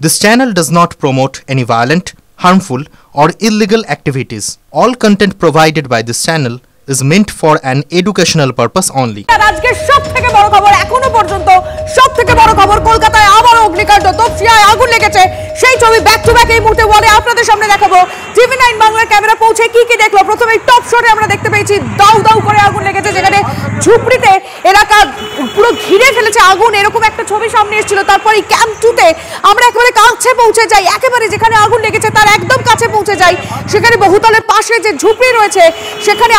This channel does not promote any violent, harmful, or illegal activities. All content provided by this channel is meant for an educational purpose only. আজকে সবথেকে বড় খবর এখনো পর্যন্ত সবথেকে বড় খবর কলকাতায় আবার অগ্নিকাণ্ড তপসিয়ায় আগুন লেগেছে সেই ছবি ব্যাক টু ব্যাক এই মুহূর্তে বলে আপনাদের সামনে দেখাবো টিভি9 বাংলার ক্যামেরা পৌঁছে কি কি দেখলো প্রথমে টপ শটে আমরা দেখতে পেয়েছি দাউ দাউ করে আগুন লেগেছে যেখানে ঝুপড়িতে এলাকা পুরো ঘিরে ফেলেছে আগুন এরকম একটা ছবি সামনে এসেছিল তারপর এই ক্যাম্প 2 তে আমরা একেবারে কাছে পৌঁছে যাই একেবারে যেখানে আগুন লেগেছে তার একদম কাছে পৌঁছে যাই সেখানে বহুতলের পাশে যে ঝুপড়ি রয়েছে সেখানে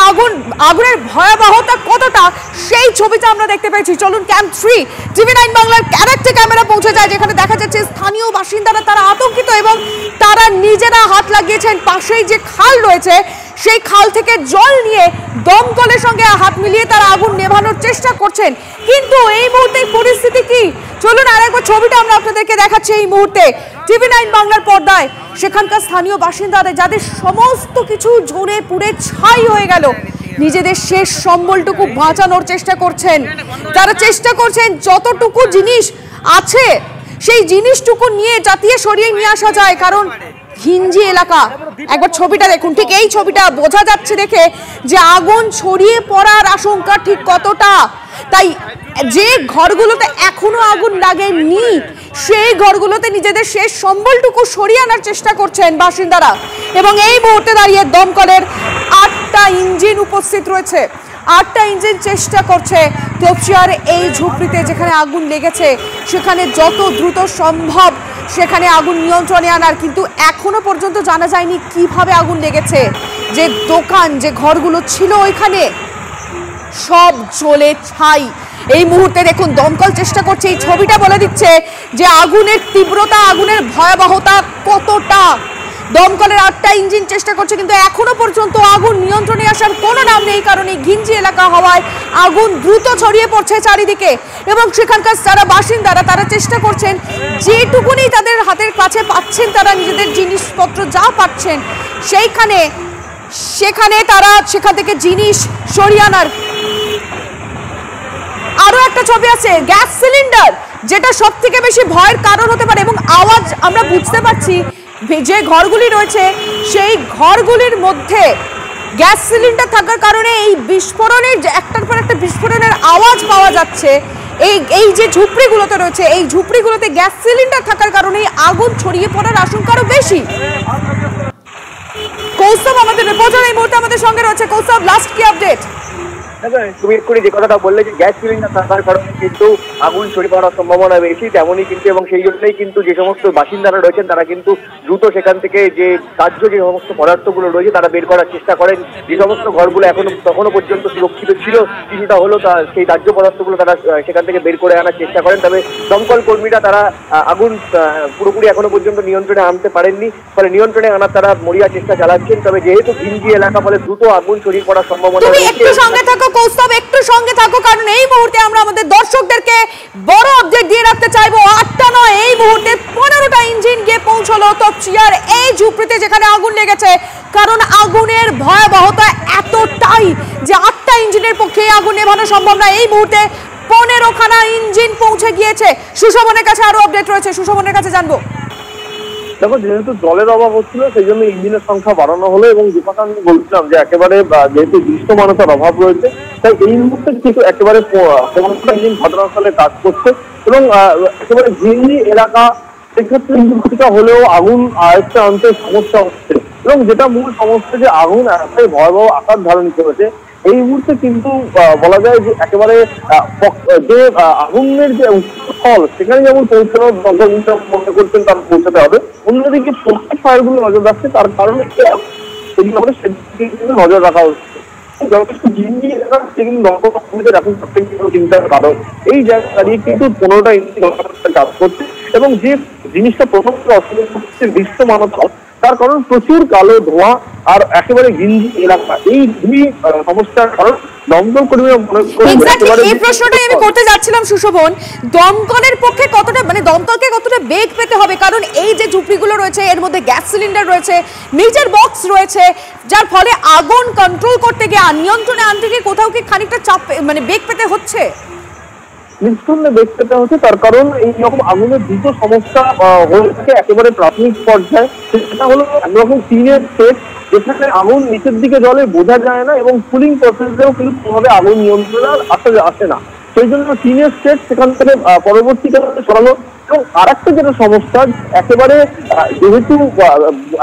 আগুনের ভয়াবহতা কতটা সেই ছবিটা আমরা দেখতে পেয়েছি চলুন ক্যাম্প 3 টিভি9 বাংলার ক্যারেক্টার ক্যামেরা পৌঁছে যায় যেখানে দেখা যাচ্ছে স্থানীয় বাসিন্দারা তারা আতঙ্কিত এবং তারা নিজেরা হাত লাগিয়েছেন পাশেই যে খাল রয়েছে সেই খাল থেকে জল নিয়ে দমকলের সঙ্গে হাত মিলিয়ে তারা আগুন নেভানোর চেষ্টা করছেন কিন্তু এই মুহূর্তে পরিস্থিতি কি চলুন আরেকবার ছবিটা আমরা আপনাদেরকে দেখাচ্ছি এই মুহূর্তে টিভি9 বাংলার পর্দায় সেখানকার স্থানীয় বাসিন্দারা যাদের সমস্ত কিছু ঝরে পুড়ে ছাই হয়ে গেল নিজেদের শেষ সম্বলটুকু বাঁচানোর চেষ্টা করছেন তারা চেষ্টা করছেন যতটুকু জিনিস আছে সেই জিনিসটুকু নিয়ে জাতিয়ে সরিয়ে নিয়ে আসা যায় কারণ ঘিঞ্জি এলাকা একবার ছবিটা দেখুন ঠিক এই ছবিটা বোঝা যাচ্ছে দেখে যে আগুন ছড়িয়ে পড়ার আশঙ্কা ঠিক কতটা তাই যে ঘরগুলোতে এখনো আগুন লাগেনি সেই ঘরগুলোতে নিজেদের শেষ সম্বলটুকু সরিয়ে আনার চেষ্টা করছেন বাসিন্দারা এবং এই মুহূর্তে দাঁড়িয়ে দমকলের 8টা ইঞ্জিন উপস্থিত রয়েছে 8টা ইঞ্জিন চেষ্টা করছে তপসিয়ার এই ঝুপড়িতে যেখানে আগুন লেগেছে সেখানে যত দ্রুত সম্ভব সেখানে আগুন নিয়ন্ত্রণে আনার কিন্তু এখনো পর্যন্ত জানা যায়নি কিভাবে আগুন লেগেছে যে দোকান যে ঘরগুলো ছিল ওইখানে সব জ্বলে ছাই এই মুহূর্তে দেখুন দমকল চেষ্টা করছে এই ছবিটা বলে দিচ্ছে যে আগুনের তীব্রতা আগুনের ভয়াবহতা কতটা দমকলের 8টা ইঞ্জিন চেষ্টা করছে কিন্তু এখনো পর্যন্ত আগুন নিয়ন্ত্রণে আসার কোনো নাম নেই কারণ এই ঘিঞ্জি এলাকা হওয়ায় আগুন দ্রুত ছড়িয়ে পড়ছে চারিদিকে এবং সেখানকার যারা বাসিন্দারা তারা চেষ্টা করছেন যেটুকুনি তাদের হাতের কাছে পাচ্ছেন তারা নিজেদের জিনিসপত্র যা পাচ্ছেন সেখানে তারা সেখান থেকে জিনিস সরিয়ে আনার আরো একটা ছবি আছে গ্যাস সিলিন্ডার যেটা সবথেকে বেশি ভয়ের কারণ হতে পারে এবং আওয়াজ আমরা বুঝতে পারছি যে ঘরগুলি রয়েছে সেই ঘরগুলির মধ্যে গ্যাস সিলিন্ডার থাকার কারণে এই বিস্ফোরণের একটার পর একটা বিস্ফোরণের আওয়াজ পাওয়া যাচ্ছে এই যে ঝুপড়িগুলোতে রয়েছে এই ঝুপড়িগুলোতে গ্যাস সিলিন্ডার থাকার কারণে আগুন ছড়িয়ে পড়ার আশঙ্কা আরো বেশি কৌস্তব আমাদের রিপোর্টার এই মুহূর্তে আমাদের সঙ্গে রয়েছে কৌস্তব লাস্ট কি আপডেট তুমি এক্ষুনি যে কথাটা বললে যে গ্যাস সিলিন্ডার থাকার কারণে কিন্তু আগুন ছড়িয়ে পড়ার সম্ভাবনা বেশি তেমনই কিন্তু এবং সেই জন্যই কিন্তু যে সমস্ত বাসিন্দারা রয়েছেন তারা কিন্তু দ্রুত সেখান থেকে যে দাহ্য যে সমস্ত পদার্থগুলো রয়েছে তারা বের করার চেষ্টা করেন যে সমস্ত ঘরগুলো তখনও পর্যন্ত সুরক্ষিত ছিল কিছুটা হলো সেই দাহ্য পদার্থগুলো তারা সেখান থেকে বের করে আনার চেষ্টা করেন তবে দমকল কর্মীরা তারা আগুন পুরোপুরি এখনো পর্যন্ত নিয়ন্ত্রণে আনতে পারেননি ফলে নিয়ন্ত্রণে আনার তারা মরিয়া চেষ্টা চালাচ্ছেন তবে যেহেতু ঘিঞ্জি এলাকা ফলে দ্রুত আগুন ছড়িয়ে পড়ার সম্ভাবনা কৌস্তব একটু সঙ্গে থাকো কারণ এই মুহূর্তে আমরা আমাদের দর্শকদেরকে বড় আপডেট দিয়ে রাখতে চাইবো 8টা নয় এই মুহূর্তে 15টা ইঞ্জিন গিয়ে পৌঁছলো তপসিয়ার এই ঝুপড়িতে যেখানে আগুন লেগেছে কারণ আগুনের ভয়াবহতা এতটাই যে 8টা ইঞ্জিনের পক্ষে আগুন নেভানো সম্ভব না এই মুহূর্তে 15খানা ইঞ্জিন পৌঁছে গিয়েছে সুশোভনের কাছে আরো আপডেট রয়েছে সুশোভনের কাছে জানবো দেখো যেহেতু জলের অভাব হচ্ছিল সেই জন্য ইঞ্জিনের সংখ্যা বাড়ানো হলো এবং যে কথা আমি বলছিলাম যে একেবারে যেহেতু দৃশ্যমানতার অভাব রয়েছে তাই এই মুহূর্তে কিন্তু একেবারে 15টা ইঞ্জিন ঘটনাস্থলে কাজ করছে এবং একেবারে ঘিঞ্জি এলাকা সেক্ষেত্রে কিছুটা হলেও আগুন আয়ত্তে আনতে সমস্যা হচ্ছে এবং যেটা মূল সমস্যা যে আগুন এতটাই ভয়াবহ আকার ধারণ করেছে এই মুহূর্তে কিন্তু বলা যায় যে একেবারে যে আগুনের যে স্থল সেখানে যেমন পৌঁছানোর মনে করছেন তার পৌঁছাতে হবে অন্যদিকে প্রত্যেক ফায়ারগুলো নজর রাখছে তার কারণে সেদিকে নজর রাখা হচ্ছে যথেষ্ট জিনিস কিন্তু দমকলের এখন সবথেকে চিন্তার কারণ এই জায়গায় দাঁড়িয়ে কিন্তু 15টা ইঞ্জিন কাজ করছে এবং যে জিনিসটা প্রথম অসুবিধা হচ্ছে দৃশ্যমানতা তার কারণ প্রচুর কালো ধোঁয়া আর একেবারে ঘিঞ্জি এলাকা এই দুই সমস্যার কারণ দমকল কর্মীরা মনে করেন এই প্রশ্নটাই আমি করতে যাচ্ছিলাম সুশোভন দমকলের পক্ষে কতটা মানে দমকলকে কতটা বেগ পেতে হবে কারণ এই যে ঝুপড়িগুলো রয়েছে এর মধ্যে গ্যাস সিলিন্ডার রয়েছে মিটার বক্স রয়েছে যার ফলে আগুন কন্ট্রোল করতে গিয়ে নিয়ন্ত্রণে আনতে গিয়ে কোথাও কি খানিকটা চাপ মানে বেগ পেতে হচ্ছে নিঃসন্দেহে বেগ পেতে হচ্ছে। তার কারণ এই রকম আগুনের দ্রুত সমস্যা হয়ে থাকে একেবারে প্রাথমিক পর্যায়ে। সেটা হলো একরকম টিনের সেট, যেখানে আগুন নিচের দিকে জলে বোঝা যায় না এবং কুলিং প্রসেসেও কিন্তু কোনোভাবে আগুন নিয়ন্ত্রণে আসে না। সেই জন্য টিনের সেট সেখান থেকে পরবর্তীকালে সরানো। এবং আর একটা যেটা সমস্যা, একেবারে যেহেতু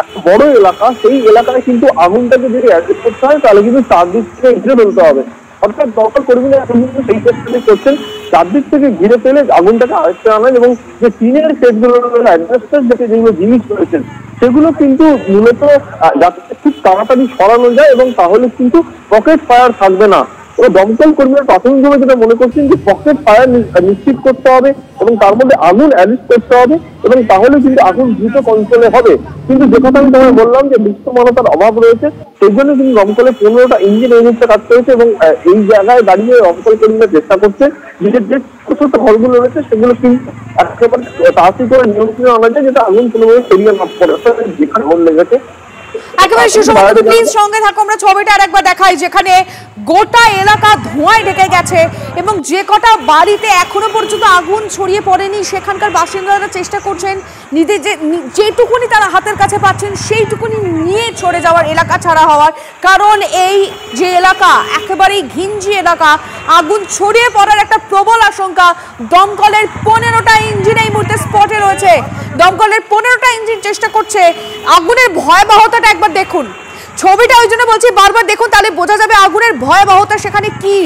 একটা বড় এলাকা, সেই এলাকায় কিন্তু আগুনটাকে যদি অ্যাডজাস্ট করতে হয় তাহলে কিন্তু চারদিক থেকে ঘিরে ফেলতে হবে। অর্থাৎ দমকল কর্মীরা এখন কিন্তু সেই চেষ্টাটি করছেন, চারদিক থেকে ঘিরে ফেলে আগুনটাকে আয়ত্তে আনেন এবং যে টিনের সেটগুলো অ্যাডজাস্টার যেগুলো জিনিস রয়েছেন সেগুলো কিন্তু মূলত যাতে খুব তাড়াতাড়ি সরানো যায় এবং তাহলে কিন্তু পকেট ফায়ার থাকবে না। এবং দমকল কর্মীরা প্রাথমিকভাবে যেটা মনে করছেন যে পকেট ফায়ার নিশ্চিত করতে হবে এবং তার মধ্যে আগুন অ্যারেস্ট করতে হবে এবং তাহলে কিন্তু আগুন দ্রুত কন্ট্রোলে হবে। কিন্তু যে কথা আমি তোমায় বললাম যে দৃশ্যমানতার অভাব রয়েছে, সেই জন্য কিন্তু দমকলে 15টা ইঞ্জিন এই মুহূর্তে কাজ করেছে এবং এই জায়গায় দাঁড়িয়ে দমকল কর্মীরা চেষ্টা করছে নিজের যে ছোট ছোট ঘরগুলো রয়েছে সেগুলো কিন্তু একেবারে তাড়াতাড়ি করে নিয়ন্ত্রণে আনা যায়, যেটা আগুন কোনোভাবে ছড়িয়ে না পড়ে। যেখানে আগুন লেগেছে একেবারে সুষমা, প্লিজ সঙ্গে থাকো, আমরা ছবিটা আরেকবার দেখাই যেখানে গোটা এলাকা ধোঁয়ায় ঢেকে গেছে এবং যে কটা বাড়িতে এখনো পর্যন্ত আগুন ছড়িয়ে পড়েনি সেখানকার বাসিন্দারা চেষ্টা করছেন নিজে যেটুকুনি তারা হাতের কাছে পাচ্ছেন সেইটুকুনি নিয়ে সরে যাওয়ার, এলাকা ছাড়া হওয়ার। কারণ এই যে এলাকা একেবারেই ঘিঞ্জি এলাকা, আগুন ছড়িয়ে পড়ার একটা প্রবল আশঙ্কা। দমকলের 15টা ইঞ্জিন এই মুহূর্তে স্পটে রয়েছে। দমকলের 15টা ইঞ্জিন চেষ্টা করছে। আগুনের ভয়াবহতাটা একবার দেখুন, ছবিটা ওই জন্য বলছি বারবার দেখুন, তাহলে বোঝা যাবে আগুনের ভয়াবহতা সেখানে কি।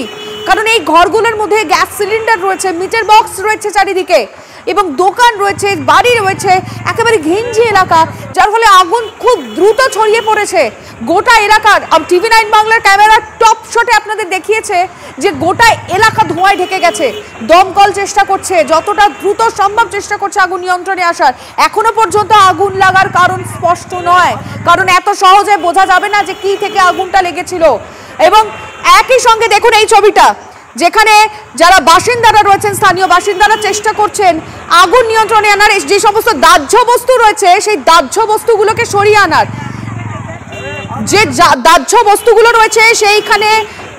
কারণ এই ঘরগুলোর মধ্যে গ্যাস সিলিন্ডার রয়েছে, মিটার বক্স রয়েছে চারিদিকে এবং দোকান রয়েছে, বাড়ি রয়েছে, একেবারে ঘিঞ্জি এলাকা, যার ফলে আগুন খুব দ্রুত ছড়িয়ে পড়েছে গোটা এলাকার। TV9 বাংলার ক্যামেরার টপ শটে আপনাদের দেখিয়েছে যে গোটা এলাকা ধোঁয়ায় ঢেকে গেছে। দমকল চেষ্টা করছে, যতটা দ্রুত সম্ভব চেষ্টা করছে আগুন নিয়ন্ত্রণে আসার। এখনো পর্যন্ত আগুন লাগার কারণ স্পষ্ট নয়, কারণ এত সহজে বোঝা যাবে না যে কি থেকে আগুনটা লেগেছিল। এবং একই সঙ্গে দেখুন এই ছবিটা, যেখানে যারা বাসিন্দারা রয়েছেন, স্থানীয় বাসিন্দারা চেষ্টা করছেন আগুন নিয়ন্ত্রণে আনার। যে সমস্ত দাহ্য বস্তু রয়েছে সেই দাহ্য বস্তুগুলোকে সরিয়ে আনার, যে দাহ্য বস্তুগুলো রয়েছে সেইখানে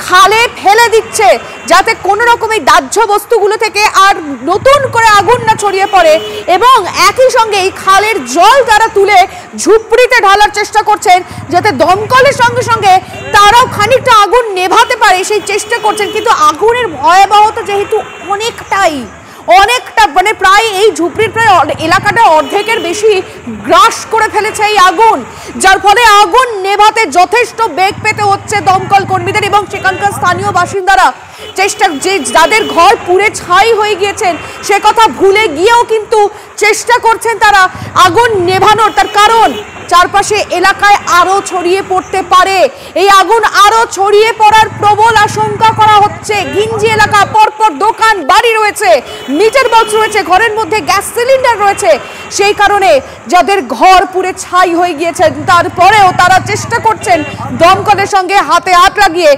খালে ফেলে দিচ্ছে যাতে কোনো রকম এই দাহ্য বস্তুগুলো থেকে আর নতুন করে আগুন না ছড়িয়ে পড়ে। এবং একই সঙ্গে এই খালের জল তারা তুলে ঝুপড়িতে ঢালার চেষ্টা করছেন যাতে দমকলের সঙ্গে সঙ্গে তারাও খানিকটা আগুন নেভাতে পারে, সেই চেষ্টা করছেন। কিন্তু আগুনের ভয়াবহতা যেহেতু অনেকটা মানে প্রায় এই ঝুপড়ির প্রায় এলাকাটা অর্ধেকের বেশি গ্রাস করে ফেলেছে এই আগুন, যার ফলে আগুন নেভাতে যথেষ্ট বেগ পেতে হচ্ছে দমকল কর্মীদের এবং সেখানকার স্থানীয় বাসিন্দারা যাদের ঘর পুড়ে ছাই হয়ে গিয়েছেন সে কথা ভুলে গিয়েও কিন্তু চেষ্টা করছেন তারা আগুন নেভানোর। তার কারণ চারপাশে এলাকায় আরো ছড়িয়ে পড়তে পারে, এই আগুন আরো ছড়িয়ে পড়ার প্রবল আশঙ্কা করা হচ্ছে। ঘিঞ্জি এলাকা, পরপর দোকান বাড়ি রয়েছে, মিটার বক্স রয়েছে, ঘরের মধ্যে গ্যাস সিলিন্ডার রয়েছে। সেই কারণে যাদের ঘর পুড়ে ছাই হয়ে গিয়েছে তারপরেও তারা চেষ্টা করছেন দমকলের সঙ্গে হাতে হাত লাগিয়ে।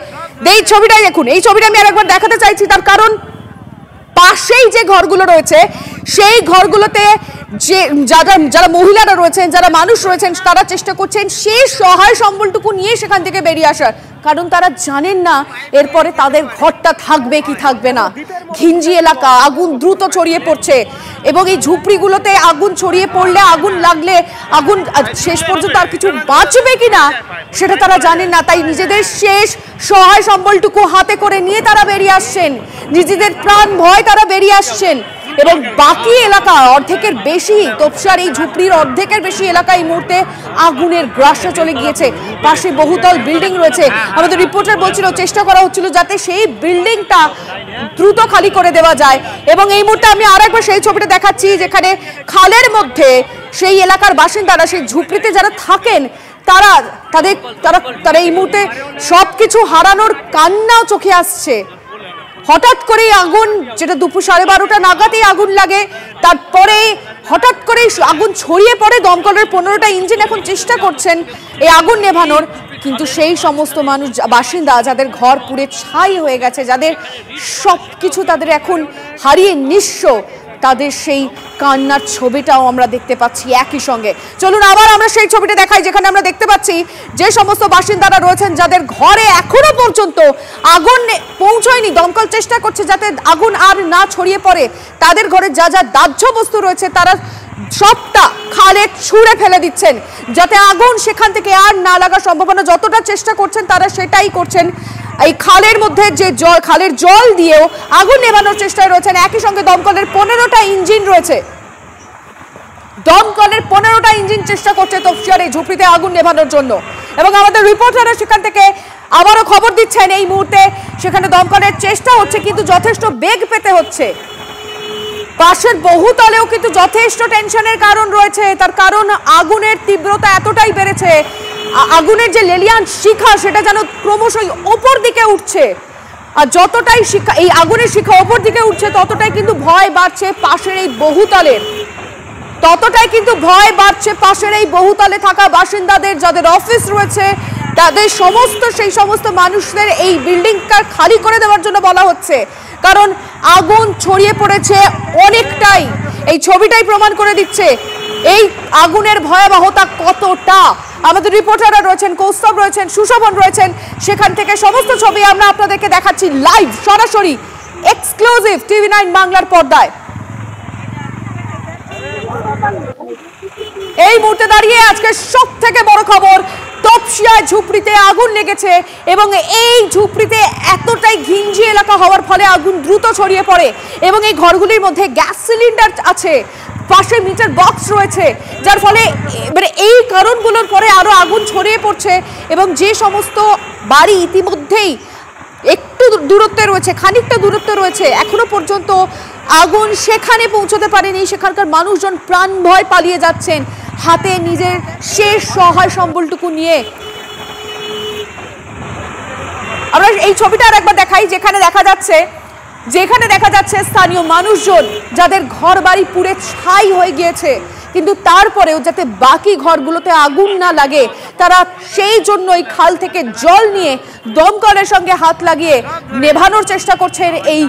এই ছবিটাই দেখুন, এই ছবিটা আমি আরেকবার দেখাতে চাইছি, তার কারণ পাশেই যে ঘরগুলো রয়েছে সেই ঘরগুলোতে যে যারা মহিলারা রয়েছেন, যারা মানুষ রয়েছেন, তারা চেষ্টা করছেন সেই সহায় সম্বলটুকু নিয়ে সেখান থেকে বেরিয়ে আসার। কারণ তারা জানেন না এরপরে তাদের ঘরটা থাকবে কি থাকবে না। ঘিঞ্জি এলাকা, আগুন দ্রুত ছড়িয়ে পড়ছে এবং এই ঝুপড়িগুলোতে আগুন ছড়িয়ে পড়লে, আগুন লাগলে আগুন শেষ পর্যন্ত আর কিছু বাঁচবে কিনা সেটা তারা জানেন না। তাই নিজেদের শেষ সহায় সম্বলটুকু হাতে করে নিয়ে তারা বেরিয়ে আসছেন, নিজেদের প্রাণ ভয় তারা বেরিয়ে আসছেন। এবং বাকি এলাকা অর্ধেকের বেশি, তপসিয়ার এই ঝুপড়ির অর্ধেকের বেশি এলাকা এই মুহূর্তে আগুনের গ্রাসে চলে গিয়েছে। পাশে বহুতল বিল্ডিং রয়েছে, আমাদের রিপোর্টার বলছিল চেষ্টা করা হচ্ছিল যাতে সেই বিল্ডিংটা দ্রুত খালি করে দেওয়া যায়। এবং এই মুহূর্তে আমি আরেকবার সেই ছবিটা দেখাচ্ছি যেখানে খালের মধ্যে সেই এলাকার বাসিন্দারা, সেই ঝুপড়িতে যারা থাকেন তারা এই মুহূর্তে সবকিছু হারানোর কান্নাও চোখে আসছে। হঠাৎ করেই আগুন, যেটা দুপুর 12:30 নাগাদই আগুন লাগে, তারপরে হঠাৎ করেই আগুন ছড়িয়ে পড়ে। দমকলের 15টা ইঞ্জিন এখন চেষ্টা করছেন এই আগুন নেভানোর, কিন্তু সেই সমস্ত মানুষ, বাসিন্দা যাদের ঘর পুড়ে ছাই হয়ে গেছে, যাদের সব কিছু তাদের এখন হারিয়ে নিঃস্ব, তাদের সেই কান্নার ছবিটাও আমরা দেখতে পাচ্ছি একই সঙ্গে। চলুন আবার আমরা সেই ছবিটা দেখাই, যেখানে আমরা দেখতে পাচ্ছি যে সমস্ত বাসিন্দারা রয়েছেন যাদের ঘরে এখনো পর্যন্ত আগুন পৌঁছয়নি, দমকল চেষ্টা করছে যাতে আগুন আর না ছড়িয়ে পড়ে। তাদের ঘরে যা যা দাহ্য বস্তু রয়েছে তারা সবটা খালে ছুঁড়ে ফেলে দিচ্ছেন যাতে আগুন সেখান থেকে আর না লাগার সম্ভাবনা যতটা চেষ্টা করছেন তারা সেটাই করছেন। এই খালের মধ্যে যে জল, খালের জল দিয়েও আগুন নেভানোর চেষ্টায় রয়েছেন। একই সঙ্গে দমকলের 15টা ইঞ্জিন রয়েছে, দমকলের 15টা ইঞ্জিন চেষ্টা করছে তপসিয়ার এই ঝুপড়িতে আগুন নেভানোর জন্য। এবং আমাদের রিপোর্টাররা সেখান থেকে আবারও খবর দিচ্ছেন এই মুহূর্তে সেখানে দমকলের চেষ্টা হচ্ছে কিন্তু যথেষ্ট বেগ পেতে হচ্ছে। পাশের বহুতলেও কিন্তু যথেষ্ট টেনশনের কারণ রয়েছে, তার কারণ আগুনের তীব্রতা এতটাই বেড়েছে, আগুনের যে লেলিয়ান শিখা সেটা যেন ক্রমশই ওপর দিকে উঠছে। আর যতটাই শিখা, এই আগুনের শিখা ওপর দিকে উঠছে ততটাই কিন্তু ভয় বাড়ছে পাশের এই বহুতলের, ততটাই কিন্তু ভয় বাড়ছে পাশের এই বহুতলে থাকা বাসিন্দাদের, যাদের অফিস রয়েছে তাদের সেই সমস্ত মানুষদের এই বিল্ডিংটা খালি করে দেওয়ার জন্য বলা হচ্ছে। কারণ আগুন ছড়িয়ে পড়েছে অনেকটাই, এই ছবিটাই প্রমাণ করে দিচ্ছে এই আগুনের ভয়াবহতা কতটা। আমাদের রিপোর্টাররা রয়েছেন, কৌস্তব রয়েছেন, সুশোভন রয়েছেন, সেখান থেকে সমস্ত ছবি আমরা আপনাদেরকে দেখাচ্ছি লাইভ, সরাসরি এক্সক্লুসিভ TV9 বাংলার পর্দায়। এই মুহূর্তে দাঁড়িয়ে আজকে সব থেকে বড় খবর, তপসিয়ায় ঝুপড়িতে আগুন লেগেছে এবং এই ঝুপড়িতে এতটাই ঘিঞ্জি এলাকা হওয়ার ফলে আগুন দ্রুত ছড়িয়ে পড়ে এবং এই ঘরগুলির মধ্যে গ্যাস সিলিন্ডার আছে, পাশে মিটার বক্স রয়েছে, যার ফলে মানে এই কারণগুলোর পরে আরো আগুন ছড়িয়ে পড়ছে। এবং যে সমস্ত বাড়ি ইতিমধ্যেই একটু দূরত্বে রয়েছে, খানিকটা দূরত্বে রয়েছে, এখনো পর্যন্ত আগুন সেখানে পৌঁছতে পারেনি, সেখানকার মানুষজন প্রাণ ভয় পালিয়ে যাচ্ছেন হাতে নিজের শেষ সহায় সম্বলটুকু নিয়ে। আমরা এই ছবিটা আর একবার দেখাই, যেখানে দেখা যাচ্ছে স্থানীয় মানুষজন যাদের ঘর বাড়ি পুড়ে ছাই হয়ে গিয়েছে, কিন্তু তারপরেও যাতে বাকি ঘরগুলোতে আগুন না লাগে তারা সেই জন্যই খাল থেকে জল নিয়ে দমকলের সঙ্গে হাত লাগিয়ে নেভানোর চেষ্টা করছেন এই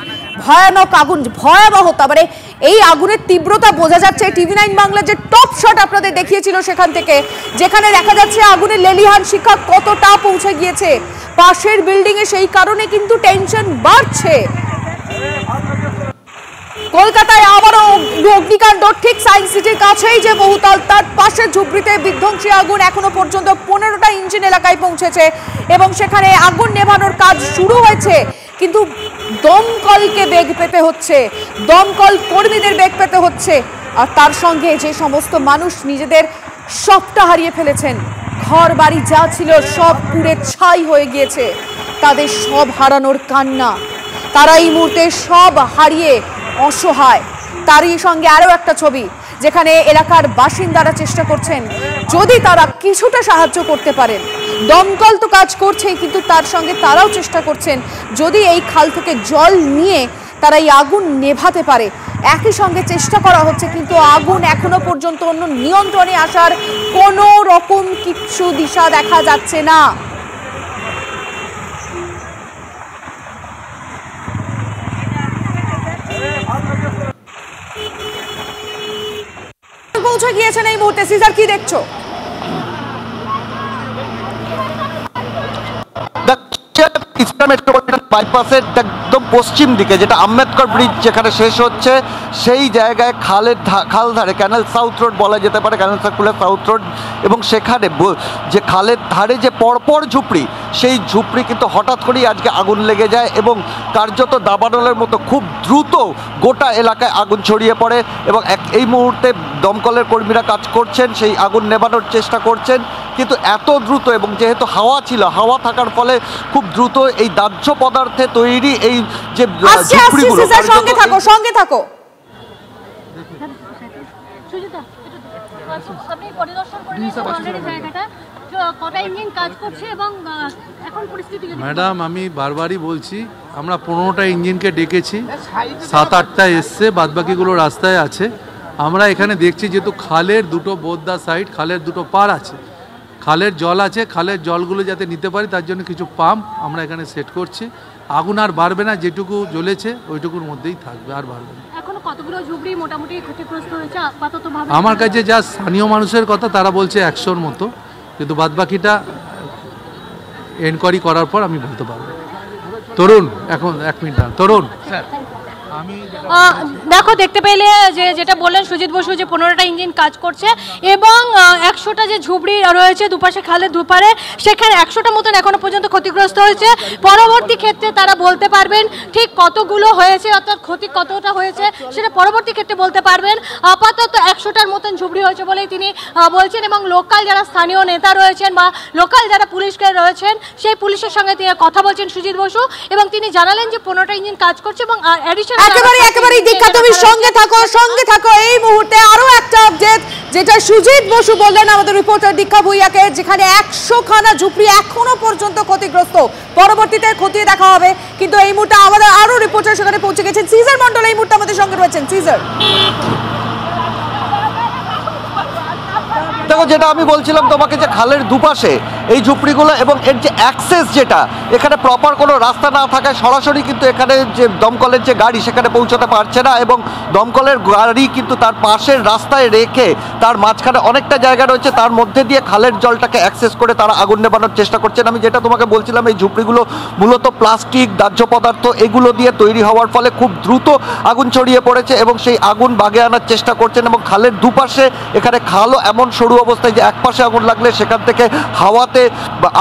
ভয়ানক আগুন, ভয়াবহতা। মানে এই আগুনের তীব্রতা বোঝা যাচ্ছে TV9 বাংলা যে টপ শট আপনাদের দেখিয়েছিল সেখান থেকে, যেখানে দেখা যাচ্ছে আগুনের লেলিহান শিখা কতটা পৌঁছে গিয়েছে পাশের বিল্ডিং এ। সেই কারণে কিন্তু টেনশন বাড়ছে। কলকাতায় আবারও অগ্নিকাণ্ড, ঠিক সায়েন্স সিটির কাছেই যে বহুতল তার পাশের ঝুপড়িতে বিধ্বংসী আগুন। এখনো পর্যন্ত 15টা ইঞ্জিন এলাকায় পৌঁছেছে এবং সেখানে আগুন নেভানোর কাজ শুরু হয়েছে, কিন্তু দমকলকে বেগ পেতে হচ্ছে, দমকল কর্মীদের বেগ পেতে হচ্ছে। আর তার সঙ্গে যে সমস্ত মানুষ নিজেদের সবটা হারিয়ে ফেলেছেন, ঘর বাড়ি যা ছিল সব পুড়ে ছাই হয়ে গিয়েছে, তাদের সব হারানোর কান্না, তারা এই মুহূর্তে সব হারিয়ে অসহায়। তারই সঙ্গে আরো একটা ছবি যেখানে এলাকার বাসিন্দারা চেষ্টা করছেন যদি তারা কিছুটা সাহায্য করতে পারেন। দমকল তো কাজ করছেই, কিন্তু তার সঙ্গে তারাও চেষ্টা করছেন যদি এই খাল থেকে জল নিয়ে তারা এই আগুন নেভাতে পারে। একই সঙ্গে চেষ্টা করা হচ্ছে, কিন্তু আগুন এখনো পর্যন্ত অন্য নিয়ন্ত্রণে আসার কোনো রকম কিছু দিশা দেখা যাচ্ছে না। পৌঁছে গিয়েছেন এই মুহূর্তে, সিজার কি দেখছো? মেট্রোপলিটন বাইপাসের একদম পশ্চিম দিকে যেটা আম্বেদকর ব্রিজ যেখানে শেষ হচ্ছে সেই জায়গায় খাল ধারে ক্যানেল সাউথ রোড বলা যেতে পারে, ক্যানেল সার্কুলার সাউথ রোড, এবং সেখানে যে খালের ধারে যে পরপর ঝুপড়ি, সেই ঝুপড়ি কিন্তু হঠাৎ করেই আজকে আগুন লেগে যায় এবং কার্যত দাবানলের মতো খুব দ্রুত গোটা এলাকায় আগুন ছড়িয়ে পড়ে। এবং এই মুহূর্তে দমকলের কর্মীরা কাজ করছেন, সেই আগুন নেভানোর চেষ্টা করছেন, কিন্তু এত দ্রুত, এবং যেহেতু হাওয়া ছিল, হাওয়া থাকার ফলে খুব দ্রুত এই দাহ্য পদার্থে তৈরি এই যে ঝুপড়িগুলো। সঙ্গে থাকো ম্যাডাম, আমি বারবারই বলছি আমরা 15টা ইঞ্জিনকে ডেকেছি, 7-8টা এসছে, বাদবাকিগুলো রাস্তায় আছে। আমরা এখানে দেখছি যেহেতু খালের দুটো বোদ্দা সাইড, খালের দুটো পার আছে, খালের জল আছে, খালের জলগুলো যাতে নিতে পারি তার জন্য কিছু পাম্প আমরা এখানে সেট করছি। আগুন আর বাড়বে না, যেটুকু জ্বলেছে ওইটুকুর মধ্যেই থাকবে, আর বাড়বে না। কতগুলো ঝুপড়ি মোটামুটি ক্ষতিগ্রস্ত হয়েছে আপাতত ভাবে? আমার কাছে যা স্থানীয় মানুষের কথা তারা বলছে 100-র মতো, কিন্তু বাদবাকিটা এনকোয়ারি করার পর আমি বলতে পারবো। তরুণ, এখন 1 মিনিট দাঁড়ান। তরুণ স্যার, দেখো দেখতে পেলে যে যেটা বললেন সুজিত বসু যে 15টা ইঞ্জিন কাজ করছে এবং 100টা যে ঝুপড়ি রয়েছে দুপাশে খালের দুপারে, সেখানে 100টা মতন এখনো পর্যন্ত ক্ষতিগ্রস্ত হয়েছে। পরবর্তী ক্ষেত্রে তারা বলতে পারবেন ঠিক কতগুলো হয়েছে, অর্থাৎ ক্ষতি কতটা হয়েছে সেটা পরবর্তী ক্ষেত্রে বলতে পারবেন। আপাতত 100টার মতন ঝুপড়ি হয়েছে বলেই তিনি বলছেন এবং লোকাল যারা স্থানীয় নেতা রয়েছেন বা লোকাল যারা পুলিশকে রয়েছেন সেই পুলিশের সঙ্গে তিনি কথা বলছেন সুজিত বসু এবং তিনি জানালেন যে 15টা ইঞ্জিন কাজ করছে এবং অ্যাডিশনাল একেবারে দীক্ষা তুমি সঙ্গে থাকো। এই মুহূর্তে আরো একটা আপডেট যেটা সুজিত বসু বললেন আমাদের রিপোর্টার দীক্ষা ভুইয়াকে, যেখানে 100খানা ঝুপড়ি এখনো পর্যন্ত ক্ষতিগ্রস্ত, পরবর্তীতে খতিয়ে দেখা হবে। কিন্তু এই মুহূর্তে আমাদের আরো রিপোর্টার সেখানে পৌঁছে গেছেন। সিজার মন্ডল এই মুহূর্তে আমাদের সঙ্গে রয়েছেন। সিজার, দেখো যেটা আমি বলছিলাম তোমাকে যে খালের দুপাশে এই ঝুপড়িগুলো এবং এর যে অ্যাক্সেস, যেটা এখানে প্রপার কোনো রাস্তা না থাকায় সরাসরি কিন্তু এখানে যে দমকলের যে গাড়ি সেখানে পৌঁছতে পারছে না এবং দমকলের গাড়ি কিন্তু তার পাশের রাস্তায় রেখে তার মাঝখানে অনেকটা জায়গা রয়েছে, তার মধ্যে দিয়ে খালের জলটাকে অ্যাক্সেস করে তারা আগুন নেভানোর চেষ্টা করছেন। আমি যেটা তোমাকে বলছিলাম এই ঝুপড়িগুলো মূলত প্লাস্টিক, দাহ্য পদার্থ এগুলো দিয়ে তৈরি হওয়ার ফলে খুব দ্রুত আগুন ছড়িয়ে পড়েছে এবং সেই আগুন বাগে আনার চেষ্টা করছেন এবং খালের দুপাশে এখানে খালও এমন সরু অবস্থায় যে এক পাশে আগুন লাগলে সেখান থেকে হাওয়াতে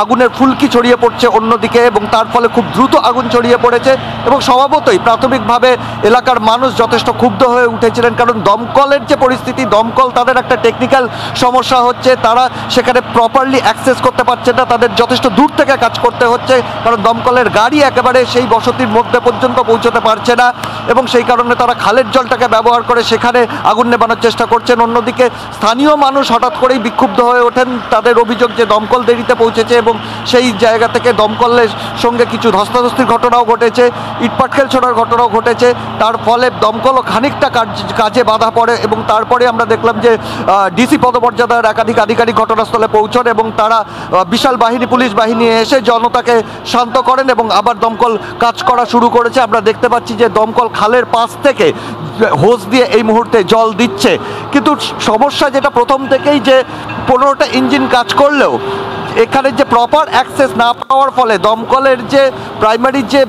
আগুনের ফুলকি ছড়িয়ে পড়ছে অন্যদিকে এবং তার ফলে খুব দ্রুত আগুন ছড়িয়ে পড়েছে এবং স্বভাবতই প্রাথমিকভাবে এলাকার মানুষ যথেষ্ট ক্ষুব্ধ হয়ে উঠেছিলেন, কারণ দমকলের যে পরিস্থিতি, দমকল তাদের একটা টেকনিক্যাল সমস্যা হচ্ছে, তারা সেখানে প্রপারলি অ্যাক্সেস করতে পারছে না, তাদের যথেষ্ট দূর থেকে কাজ করতে হচ্ছে কারণ দমকলের গাড়ি একেবারে সেই বসতির মধ্যে পর্যন্ত পৌঁছতে পারছে না এবং সেই কারণে তারা খালের জলটাকে ব্যবহার করে সেখানে আগুন নেভানোর চেষ্টা করছেন। অন্যদিকে স্থানীয় মানুষ হঠাৎ করেই বিক্ষুব্ধ হয়ে ওঠেন, তাদের অভিযোগ যে দমকল দেরিতে পৌঁছেছে এবং সেই জায়গা থেকে দমকলের সঙ্গে কিছু ধস্তাধস্তির ঘটনাও ঘটেছে, ইটপাটকেল ছোড়ার ঘটনাও ঘটেছে, তার ফলে দমকলও খানিকটা কাজে বাধা পড়ে এবং তারপরে আমরা দেখলাম যে ডিসি পদমর্যাদার একাধিক আধিকারিক ঘটনাস্থলে পৌঁছন এবং তারা বিশাল বাহিনী, পুলিশ বাহিনী এসে জনতাকে শান্ত করেন এবং আবার দমকল কাজ করা শুরু করেছে। আমরা দেখতে পাচ্ছি যে দমকল খালের পাশ থেকে হোস দিয়ে এই মুহূর্তে জল দিচ্ছে, কিন্তু সমস্যা যেটা প্রথম থেকেই যে 15টা ইঞ্জিন কাজ করলেও এখানে যে প্রপার অ্যাক্সেস না পাওয়ার ফলে দমকলের যে প্রাইমারি যে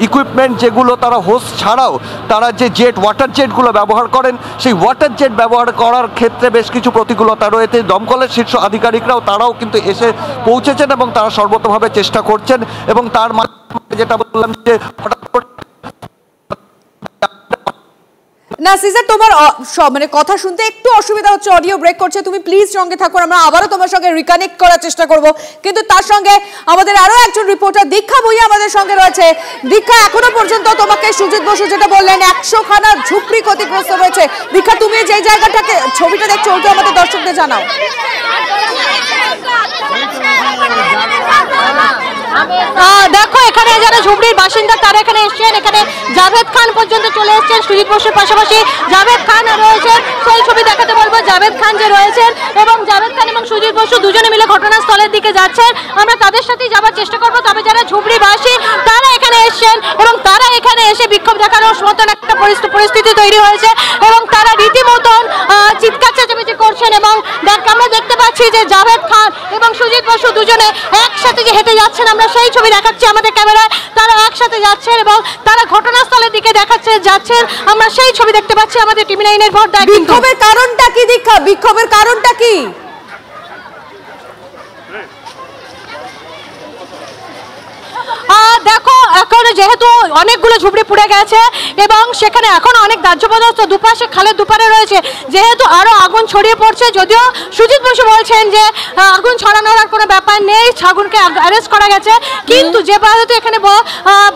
ইকুইপমেন্ট যেগুলো তারা হোস ছাড়াও তারা যে ওয়াটার জেটগুলো ব্যবহার করেন সেই ওয়াটার জেট ব্যবহার করার ক্ষেত্রে বেশ কিছু প্রতিকূলতা রয়েছে। দমকলের শীর্ষ আধিকারিকরাও তারাও কিন্তু এসে পৌঁছেছেন এবং তারা সর্বতভাবে চেষ্টা করছেন এবং তার মাধ্যমে যেটা বললাম যে না সিজার, তোমার মানে কথা শুনতে একটু অসুবিধা হচ্ছে, অডিও ব্রেক করছে, তুমি প্লিজ সঙ্গে থাকো, আমরা আবারও তোমার সঙ্গে রিকানেক্ট করার চেষ্টা করব। কিন্তু তার সঙ্গে আমাদের আরো একজন রিপোর্টার দীক্ষা ভুইয়া আমাদের সঙ্গে রয়েছে। দীক্ষা, এখনো পর্যন্ত তোমাকে সুজিত বসু যেটা বললেন 100খানা ঝুপড়ি ক্ষতিগ্রস্ত রয়েছে, দীক্ষা তুমি যে জায়গাটাকে ছবিটা দেখছো ওটা আমাদের দর্শকদের জানাও। দেখো এখানে যারা ঝুপড়ির বাসিন্দা তারা এখানে এসছেন, এখানে জাভেদ খান পর্যন্ত চলে এসছেন, সুজিত বসুর পাশাপাশি জাভেদ খান রয়েছেন, সেই ছবি দেখাতে বলবো। জাভেদ খান যে রয়েছেন এবং জাভেদ খান এবং সুজিত বসু দুজনে মিলে ঘটনাস্থলের দিকে যাচ্ছেন, আমরা তাদের সাথেই যাওয়ার চেষ্টা করবো। তবে যারা ঝুপড়িবাসী তারা এখানে এসছেন এবং তারা এখানে এসে বিক্ষোভ দেখানোর মতন একটা পরিস্থিতি তৈরি হয়েছে এবং তারা রীতিমতন চিৎকার চেঁচামেচি করছেন এবং আমরা দেখতে পাচ্ছি যে জাভেদ খান এবং সুজিত বসু দুজনে একসাথে যে হেঁটে যাচ্ছেন, আমরা সেই ছবি দেখাচ্ছি আমাদের ক্যামেরায়, তারা একসাথে যাচ্ছেন এবং তারা ঘটনাস্থলের দিকে যাচ্ছেন, আমরা সেই ছবি দেখতে পাচ্ছি আমাদের টিভি 9 এর পর্দায়। বিক্ষোভের কারণটা কি দীক্ষা, বিক্ষোভের কারণটা কি? দেখো এখন যেহেতু অনেকগুলো ঝুপড়ি পুড়ে গেছে এবং সেখানে এখন অনেক দাহ্য পদার্থ দুপাশে খালের দুপারে রয়েছে, যেহেতু আরো আগুন ছড়িয়ে পড়ছে, যদিও সুজিত বসু বলছেন যে আগুন ছড়ানোর আর কোনো ব্যাপার নেই, আগুনকে অ্যারেস্ট করা গেছে, কিন্তু যেহেতু এখানে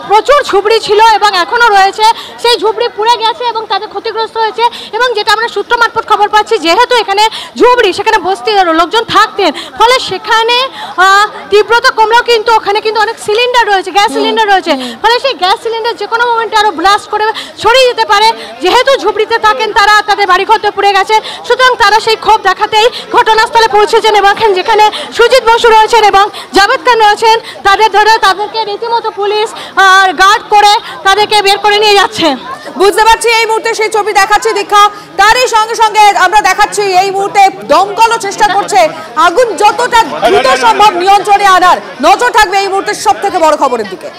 প্রচুর ঝুপড়ি ছিল এবং এখনো রয়েছে, সেই ঝুপড়ি পুড়ে গেছে এবং তাদের ক্ষতিগ্রস্ত হয়েছে এবং যেটা আমরা সূত্র মারফত খবর পাচ্ছি যেহেতু এখানে ঝুপড়ি, সেখানে বস্তি লোকজন থাকতেন, ফলে সেখানে তীব্রতা কমলেও কিন্তু ওখানে কিন্তু অনেক সিলিন্ডার রয়েছে, গ্যাস সিলিন্ডার রয়েছে, ফলে সেই গ্যাস সিলিন্ডার যে কোনো মোমেন্টে আরও ব্লাস্ট করে ছড়িয়ে যেতে পারে। যেহেতু ঝুপড়িতে থাকেন তারা, তাদের বাড়িঘর তো পুড়ে গেছে, সুতরাং তারা সেই ক্ষোভ দেখাতেই ঘটনাস্থলে পৌঁছেছেন এবং যেখানে সুজিত বসু রয়েছেন এবং জাভেদ খান রয়েছেন তাদেরকে রীতিমতো পুলিশ গার্ড করে তাদেরকে বের করে নিয়ে যাচ্ছে। বুঝতে পারছি এই মুহূর্তে সেই ছবি দেখাচ্ছি দীক্ষা, তারই সঙ্গে সঙ্গে আমরা দেখাচ্ছি এই মুহূর্তে দমকলও চেষ্টা করছে আগুন যতটা দ্রুত সম্ভব নিয়ন্ত্রণে আনার। নজর থাকবে এই মুহূর্তে সব থেকে বড় খবরের দিকে।